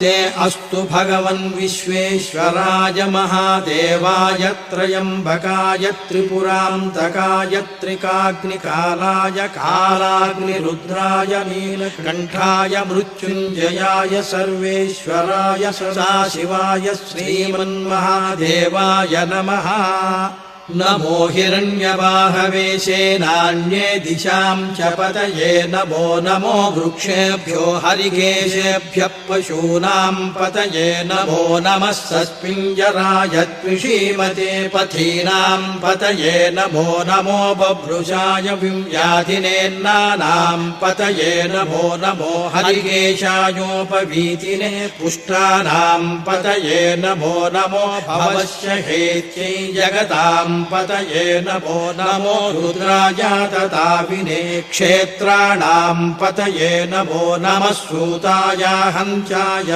ते अस्तु भगवन् विश्वेश्वराय महादेवाय त्र्यम्बकाय त्रिपुरान्तकाय त्रिकाग्निकालाय कालाग्निरुद्राय नीलकण्ठाय मृत्युञ्जयाय सर्वेश्वराय सदाशिवाय श्रीमन्महादेवाय नमः। नमो हिरण्यवाहवे सेनान्ये दिशां च पतये नमो नमो वृक्षेभ्यो हरिकेशेभ्यः पशूनां पतये नमो नमः सस्पिञ्जराय त्रिषीमते पथीनां पतये नमो नमो बभ्रुषाय व्याधिनेन्नानां पतये नमो नमो हरिकेशायोपवीतिने पुष्टानां पतये नमो नमो भवस्य हेत्यै जगतां पतये नमो नमो रुद्राय तताविने क्षेत्राणां पतये नमो नमः सूताय हंसाय